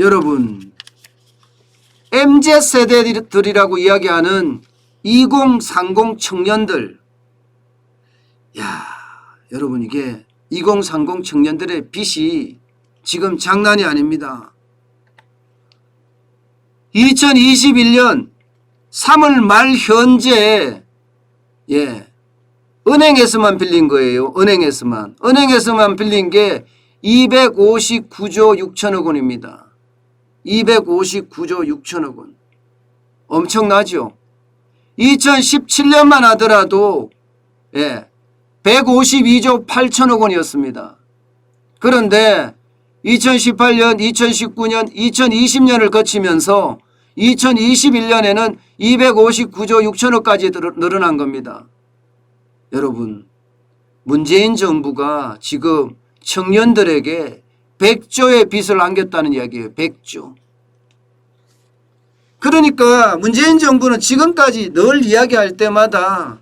여러분, MZ세대들이라고 이야기하는 2030 청년들, 야, 여러분, 이게 2030 청년들의 빚이 지금 장난이 아닙니다. 2021년 3월 말 현재 은행에서만 빌린 거예요. 은행에서만 빌린 게 259조 6천억 원입니다. 259조 6천억 원. 엄청나죠? 2017년만 하더라도 152조 8천억 원이었습니다. 그런데 2018년, 2019년, 2020년을 거치면서 2021년에는 259조 6천억까지 늘어난 겁니다. 여러분, 문재인 정부가 지금 청년들에게 100조의 빚을 안겼다는 이야기예요. 100조. 그러니까 문재인 정부는 지금까지 늘 이야기할 때마다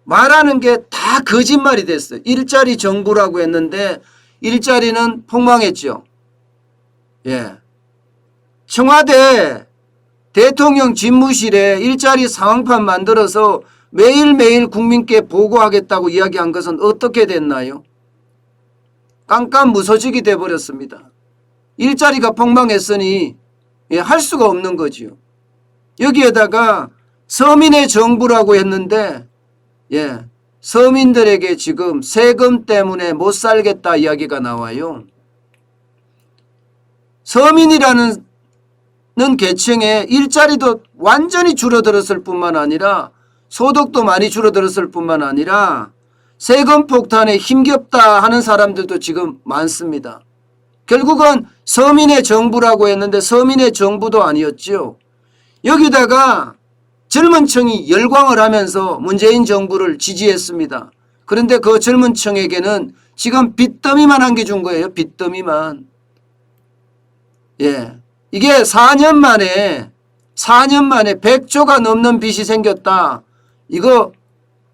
말하는 게 다 거짓말이 됐어요. 일자리 정부라고 했는데 일자리는 폭망했죠. 청와대 대통령 집무실에 일자리 상황판 만들어서 매일매일 국민께 보고하겠다고 이야기한 것은 어떻게 됐나요? 깜깜무소식이 돼버렸습니다. 일자리가 폭망했으니 할 수가 없는 거지요. 여기에다가 서민의 정부라고 했는데 서민들에게 지금 세금 때문에 못 살겠다 이야기가 나와요. 서민이라는 계층의 일자리도 완전히 줄어들었을 뿐만 아니라 소득도 많이 줄어들었을 뿐만 아니라 세금 폭탄에 힘겹다 하는 사람들도 지금 많습니다. 결국은 서민의 정부라고 했는데 서민의 정부도 아니었죠. 여기다가 젊은 층이 열광을 하면서 문재인 정부를 지지했습니다. 그런데 그 젊은 층에게는 지금 빚더미만 안겨준 거예요. 빚더미만. 이게 4년 만에 100조가 넘는 빚이 생겼다. 이거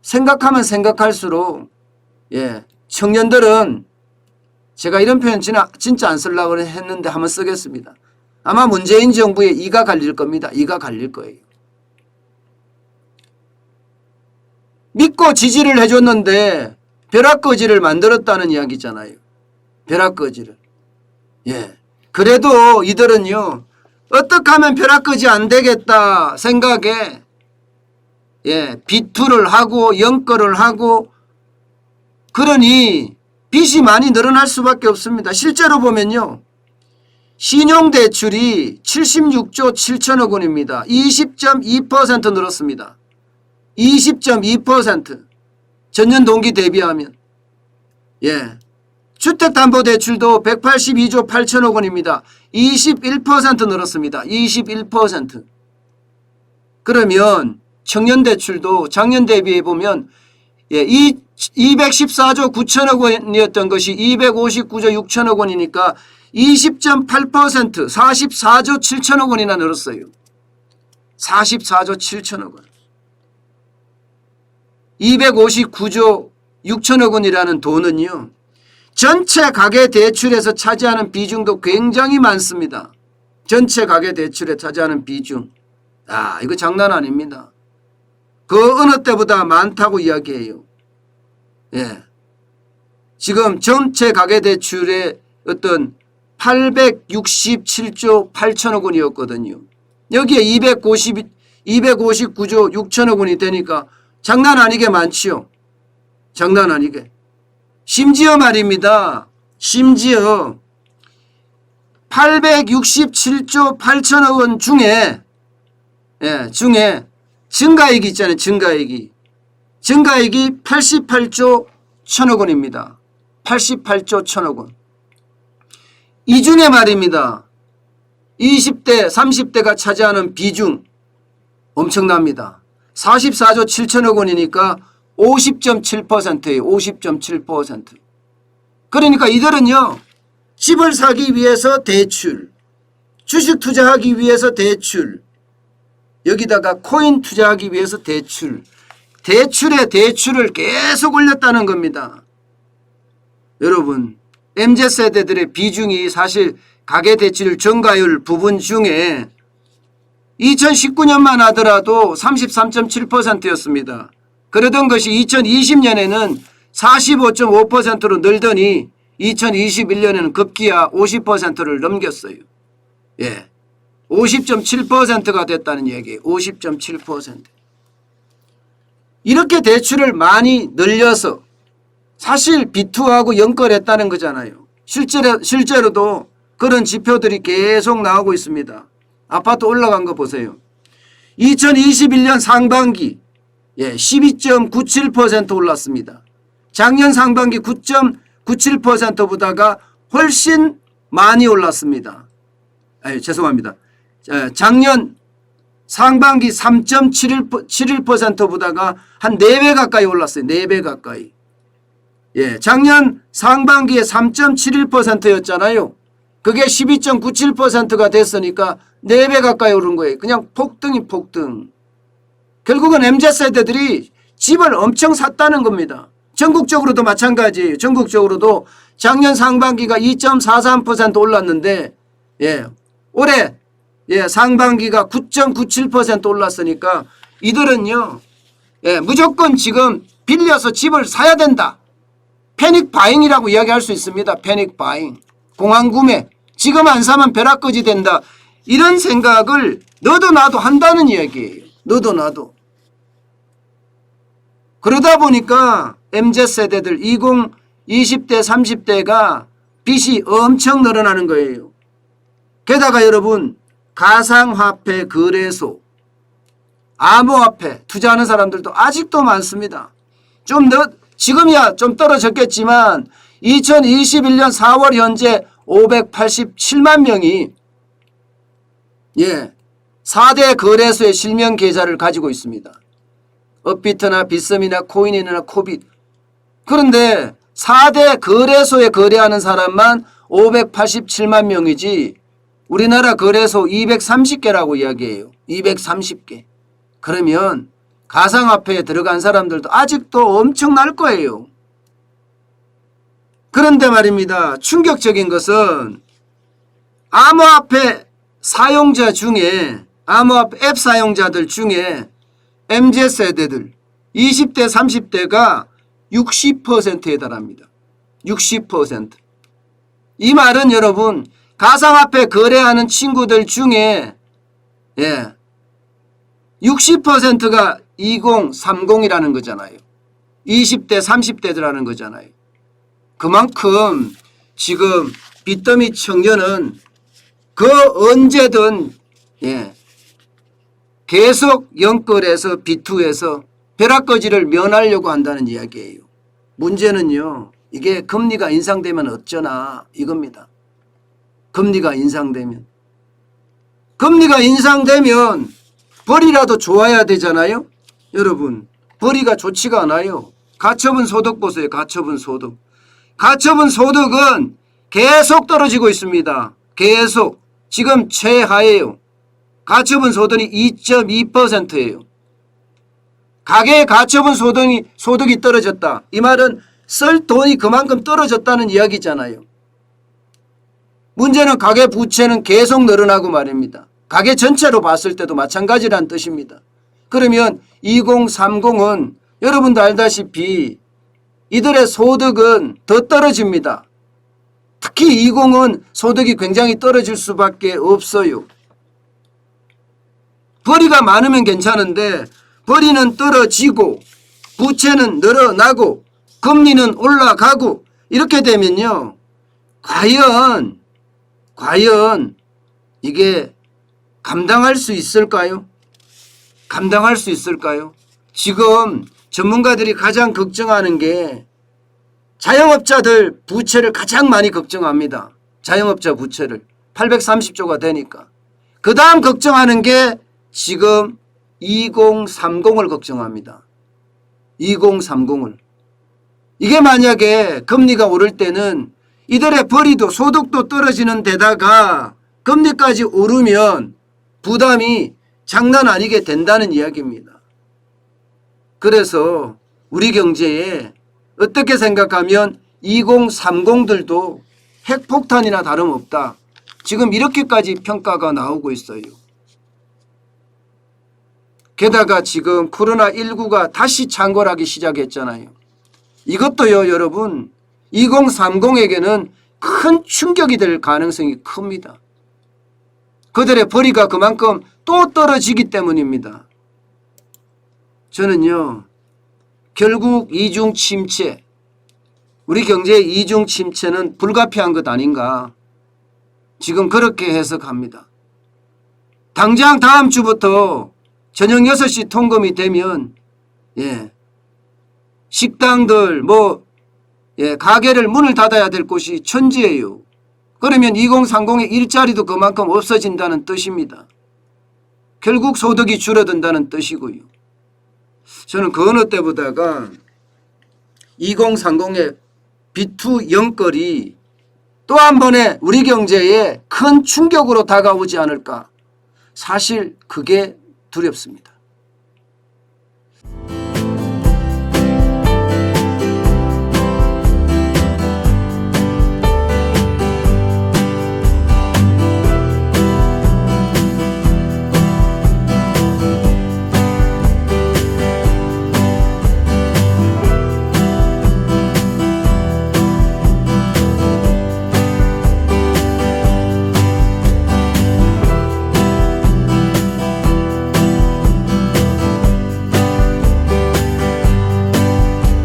생각하면 생각할수록 청년들은 제가 이런 표현 진짜 안 쓰려고 했는데 한번 쓰겠습니다. 아마 문재인 정부에 이가 갈릴 겁니다. 이가 갈릴 거예요. 믿고 지지를 해줬는데 벼락거지를 만들었다는 이야기잖아요. 벼락거지를. 그래도 이들은요, 어떻게 하면 벼락거지 안 되겠다 생각에 비투를 하고 연거를 하고 그러니 빚이 많이 늘어날 수밖에 없습니다. 실제로 보면요, 신용대출이 76조 7천억 원입니다. 20.2% 늘었습니다. 20.2% 전년 동기 대비하면. 주택담보대출도 182조 8천억 원입니다. 21% 늘었습니다. 21%. 그러면 청년대출도 작년 대비해 보면 214조 9천억 원이었던 것이 259조 6천억 원이니까 20.8% 44조 7천억 원이나 늘었어요. 44조 7천억 원. 259조 6천억 원이라는 돈은요, 전체 가계대출에서 차지하는 비중도 굉장히 많습니다. 전체 가계대출에 차지하는 비중. 이거 장난 아닙니다. 그 어느 때보다 많다고 이야기해요. 지금 전체 가계대출의 어떤 867조 8천억 원이었거든요. 여기에 259조 6천억 원이 되니까 장난 아니게 많지요. 장난 아니게. 심지어 말입니다. 심지어 867조 8천억 원 중에 증가액이 있잖아요. 증가액이 88조 1천억 원입니다. 88조 1천억 원. 이 중에 말입니다. 20대 30대가 차지하는 비중 엄청납니다. 44조 7천억 원이니까 50.7%예요. 50.7%. 그러니까 이들은요, 집을 사기 위해서 대출, 주식 투자하기 위해서 대출, 여기다가 코인 투자하기 위해서 대출에 대출을 계속 올렸다는 겁니다. 여러분, MZ세대들의 비중이 사실 가계대출 증가율 부분 중에 2019년만 하더라도 33.7%였습니다. 그러던 것이 2020년에는 45.5%로 늘더니 2021년에는 급기야 50%를 넘겼어요. 예. 50.7%가 됐다는 얘기예요. 50.7%. 이렇게 대출을 많이 늘려서 사실 B2하고 연결했다는 거잖아요. 실제로도 그런 지표들이 계속 나오고 있습니다. 아파트 올라간 거 보세요. 2021년 상반기 12.97% 올랐습니다. 작년 상반기 9.97%보다가 훨씬 많이 올랐습니다. 죄송합니다. 작년 상반기 3.71%보다가 한 4배 가까이 올랐어요. 4배 가까이. 작년 상반기에 3.71%였잖아요. 그게 12.97%가 됐으니까 4배 가까이 오른 거예요. 그냥 폭등이 폭등. 결국은 MZ세대들이 집을 엄청 샀다는 겁니다. 전국적으로도 마찬가지예요. 전국적으로도 작년 상반기가 2.43% 올랐는데 올해 상반기가 9.97% 올랐으니까 이들은요 무조건 지금 빌려서 집을 사야 된다. 패닉 바잉이라고 이야기할 수 있습니다. 패닉 바잉. 공황구매. 지금 안 사면 벼락거지 된다. 이런 생각을 너도 나도 한다는 이야기예요. 너도 나도. 그러다 보니까 MZ세대들 20, 20대, 30대가 빚이 엄청 늘어나는 거예요. 게다가 여러분 가상화폐 거래소, 암호화폐 투자하는 사람들도 아직도 많습니다. 지금이야 좀 떨어졌겠지만 2021년 4월 현재 587만 명이 4대 거래소의 실명 계좌를 가지고 있습니다. 업비트나 빗썸이나 코인이나 코빗. 그런데 4대 거래소에 거래하는 사람만 587만 명이지 우리나라 거래소 230개라고 이야기해요. 230개. 그러면 가상화폐에 들어간 사람들도 아직도 엄청날 거예요. 그런데 말입니다. 충격적인 것은 암호화폐 사용자 중에 암호화폐 앱 사용자들 중에 MZ세대들 20대 30대가 60%에 달합니다. 60%. 이 말은 여러분 가상화폐 거래하는 친구들 중에 60%가 2030이라는 거잖아요. 20대 30대들하는 거잖아요. 그만큼 지금 빚더미 청년은 그 언제든 계속 연끌해서 B2에서 벼락거지를 면하려고 한다는 이야기예요. 문제는요. 이게 금리가 인상되면 어쩌나 이겁니다. 금리가 인상되면. 금리가 인상되면 벌이라도 좋아야 되잖아요. 여러분 벌이가 좋지가 않아요. 가처분 소득 보세요. 가처분 소득. 가처분 소득은 계속 떨어지고 있습니다. 계속. 지금 최하예요. 가처분 소득이 2.2%예요. 가계의 가처분 소득이 떨어졌다. 이 말은 쓸 돈이 그만큼 떨어졌다는 이야기잖아요. 문제는 가계 부채는 계속 늘어나고 말입니다. 가계 전체로 봤을 때도 마찬가지란 뜻입니다. 그러면 2030은 여러분도 알다시피 이들의 소득은 더 떨어집니다. 특히 20은 소득이 굉장히 떨어질 수밖에 없어요. 벌이가 많으면 괜찮은데 벌이는 떨어지고 부채는 늘어나고 금리는 올라가고 이렇게 되면요. 과연 이게 감당할 수 있을까요? 감당할 수 있을까요? 지금 전문가들이 가장 걱정하는 게 자영업자들 부채를 가장 많이 걱정합니다. 자영업자 부채를 830조가 되니까. 그 다음 걱정하는 게 지금 2030을 걱정합니다. 2030을. 이게 만약에 금리가 오를 때는 이들의 벌이도 소득도 떨어지는 데다가 금리까지 오르면 부담이 장난 아니게 된다는 이야기입니다. 그래서 우리 경제에 어떻게 생각하면 2030들도 핵폭탄이나 다름없다. 지금 이렇게까지 평가가 나오고 있어요. 게다가 지금 코로나19가 다시 창궐하기 시작했잖아요. 이것도요, 여러분, 2030에게는 큰 충격이 될 가능성이 큽니다. 그들의 벌이가 그만큼 또 떨어지기 때문입니다. 저는요, 결국 이중 침체, 우리 경제의 이중 침체는 불가피한 것 아닌가, 지금 그렇게 해석합니다. 당장 다음 주부터 저녁 6시 통금이 되면 식당들 가게를 문을 닫아야 될 곳이 천지예요. 그러면 2030의 일자리도 그만큼 없어진다는 뜻입니다. 결국 소득이 줄어든다는 뜻이고요. 저는 그 어느 때보다가 2030의 B2 영끌이 또 한 번의 우리 경제에 큰 충격으로 다가오지 않을까. 사실 그게 두렵습니다.